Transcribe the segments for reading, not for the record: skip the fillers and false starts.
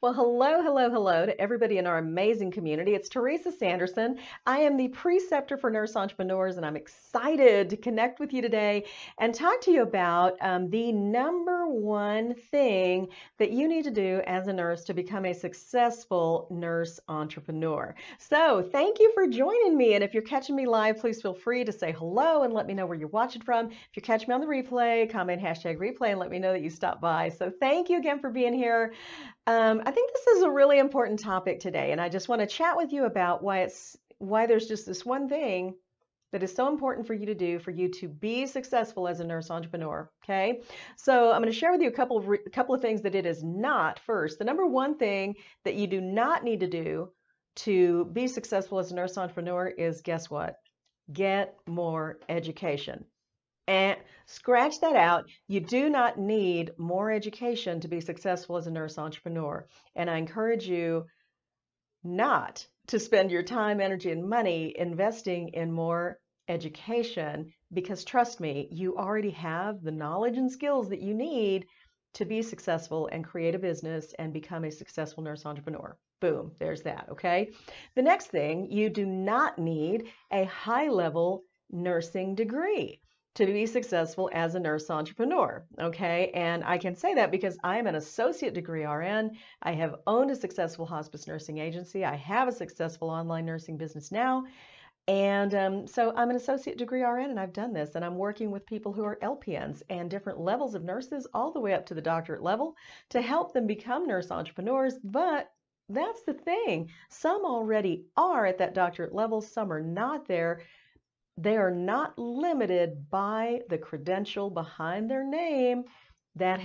Well, hello, hello, hello to everybody in our amazing community. It's Teresa Sanderson. I am the preceptor for nurse entrepreneurs, and I'm excited to connect with you today and talk to you about the number one thing that you need to do as a nurse to become a successful nurse entrepreneur. So, thank you for joining me. And if you're catching me live, please feel free to say hello and let me know where you're watching from. If you're catching me on the replay, comment hashtag replay and let me know that you stopped by. So, thank you again for being here. I think this is a really important topic today, and I just want to chat with you about why there's just this one thing that is so important for you to do for you to be successful as a nurse entrepreneur. Okay, so I'm going to share with you a couple of things that it is not. First, the number one thing that you do not need to do to be successful as a nurse entrepreneur is, guess what? Get more education. And scratch that out. You do not need more education to be successful as a nurse entrepreneur. And I encourage you not to spend your time, energy, and money investing in more education because trust me, you already have the knowledge and skills that you need to be successful and create a business and become a successful nurse entrepreneur. Boom, there's that, okay? The next thing, you do not need a high-level nursing degree to be successful as a nurse entrepreneur, okay? And I can say that because I am an associate degree RN. I have owned a successful hospice nursing agency. I have a successful online nursing business now. And so I'm an associate degree RN and I've done this and I'm working with people who are LPNs and different levels of nurses all the way up to the doctorate level to help them become nurse entrepreneurs. But that's the thing. Some already are at that doctorate level. Some are not there. They are not limited by the credential behind their name. That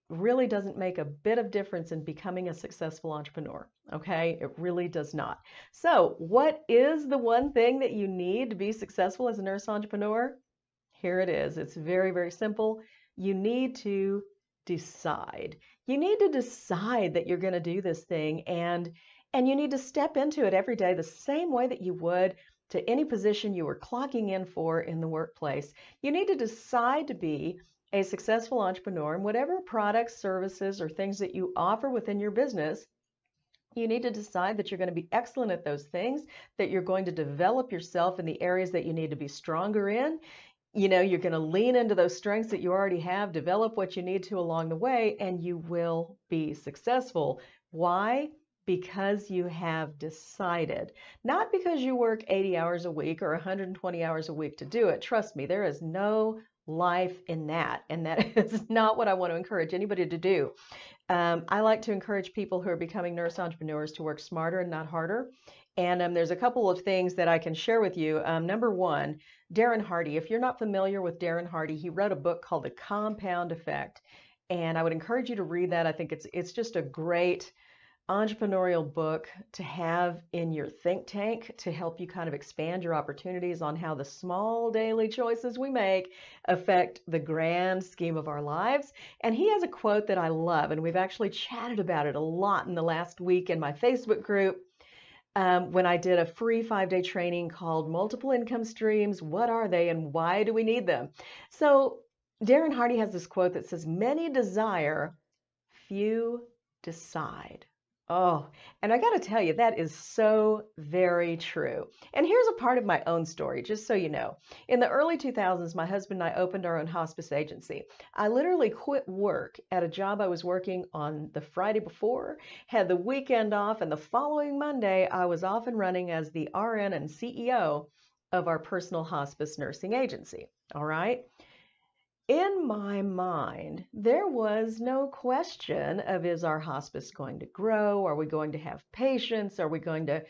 really doesn't make a bit of difference in becoming a successful entrepreneur. Okay, it really does not. So, what is the one thing that you need to be successful as a nurse entrepreneur? Here it is. It's very, very simple. You need to decide. You need to decide that you're going to do this thing and you need to step into it every day the same way that you would to any position you were clocking in for in the workplace. You need to decide to be a successful entrepreneur in whatever products, services, or things that you offer within your business. You need to decide that you're going to be excellent at those things, that you're going to develop yourself in the areas that you need to be stronger in. You know, you're going to lean into those strengths that you already have, develop what you need to along the way, and you will be successful. Why? Because you have decided, not because you work 80 hours a week or 120 hours a week to do it. Trust me, there is no life in that, and that is not what I want to encourage anybody to do. I like to encourage people who are becoming nurse entrepreneurs to work smarter and not harder. And there's a couple of things that I can share with you. Number one, Darren Hardy. If you're not familiar with Darren Hardy, he wrote a book called The Compound Effect. And I would encourage you to read that. I think it's just a great entrepreneurial book to have in your think tank to help you kind of expand your opportunities on how the small daily choices we make affect the grand scheme of our lives. And he has a quote that I love, and we've actually chatted about it a lot in the last week in my Facebook group. When I did a free 5-day training called Multiple Income Streams, What Are They and Why Do We Need Them? So Darren Hardy has this quote that says, many desire, few decide. Oh, and I got to tell you, that is so very true. And here's a part of my own story, just so you know. In the early 2000s, my husband and I opened our own hospice agency. I literally quit work at a job I was working on the Friday before, had the weekend off, and the following Monday, I was off and running as the RN and CEO of our personal hospice nursing agency. All right? In my mind, there was no question of, is our hospice going to grow? Are we going to have patients? Are we going to...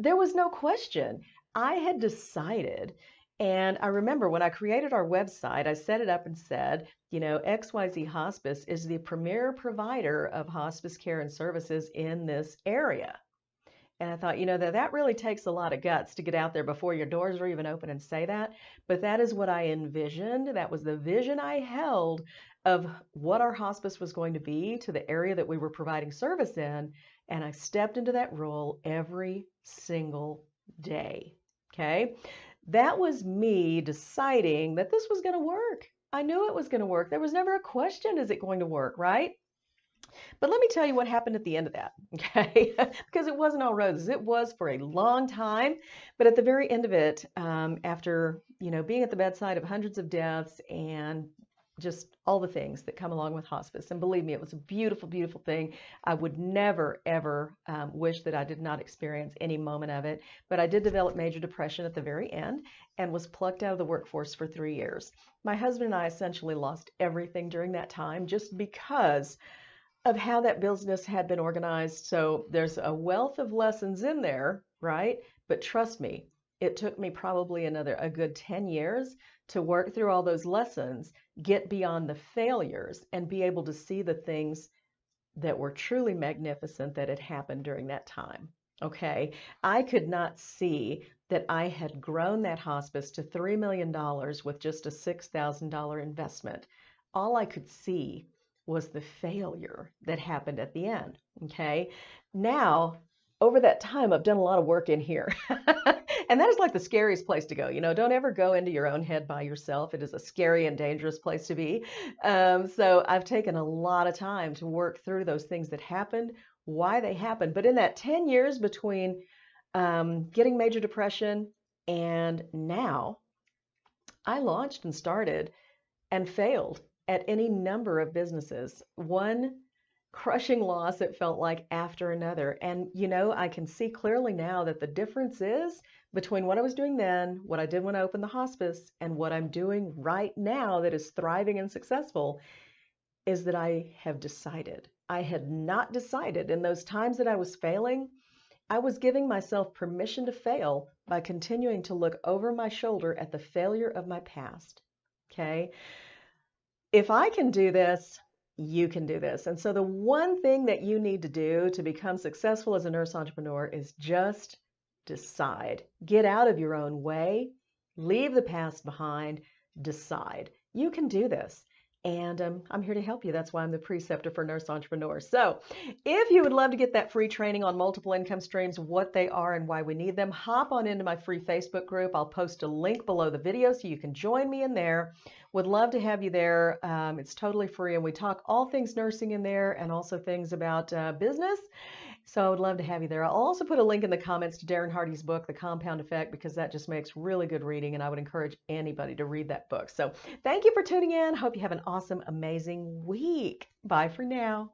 There was no question. I had decided, and I remember when I created our website, I set it up and said, you know, XYZ Hospice is the premier provider of hospice care and services in this area. And I thought, you know, that really takes a lot of guts to get out there before your doors are even open and say that. But that is what I envisioned. That was the vision I held of what our hospice was going to be to the area that we were providing service in. And I stepped into that role every single day. Okay. That was me deciding that this was going to work. I knew it was going to work. There was never a question, is it going to work, right? But let me tell you what happened at the end of that, okay? Because it wasn't all roses. It was for a long time, but at the very end of it, after being at the bedside of hundreds of deaths and just all the things that come along with hospice, and believe me, it was a beautiful, beautiful thing. I would never, ever wish that I did not experience any moment of it. But I did develop major depression at the very end and was plucked out of the workforce for 3 years. My husband and I essentially lost everything during that time just because of how that business had been organized. So there's a wealth of lessons in there, right? But trust me, it took me probably a good 10 years to work through all those lessons, get beyond the failures, and be able to see the things that were truly magnificent that had happened during that time. Okay, I could not see that I had grown that hospice to $3 million with just a $6,000 investment. All I could see was the failure that happened at the end. Okay, now over that time, I've done a lot of work in here. And that is like the scariest place to go. Don't ever go into your own head by yourself. It is a scary and dangerous place to be. So I've taken a lot of time to work through those things that happened, why they happened. But in that 10 years between getting major depression and now, I launched and started and failed at any number of businesses. One crushing loss, it felt like, after another. And, I can see clearly now that the difference is between what I was doing then, what I did when I opened the hospice, and what I'm doing right now that is thriving and successful is that I have decided. I had not decided in those times that I was failing. I was giving myself permission to fail by continuing to look over my shoulder at the failure of my past. Okay? If I can do this, you can do this. And so the one thing that you need to do to become successful as a nurse entrepreneur is just decide. Get out of your own way, leave the past behind, decide. You can do this. And I'm here to help you. That's why I'm the preceptor for nurse entrepreneurs. So if you would love to get that free training on multiple income streams, what they are and why we need them, hop on into my free Facebook group. I'll post a link below the video so you can join me in there. Would love to have you there. It's totally free, and we talk all things nursing in there and also things about business. So I would love to have you there. I'll also put a link in the comments to Darren Hardy's book, The Compound Effect, because that just makes really good reading, and I would encourage anybody to read that book. So thank you for tuning in. Hope you have an awesome, amazing week. Bye for now.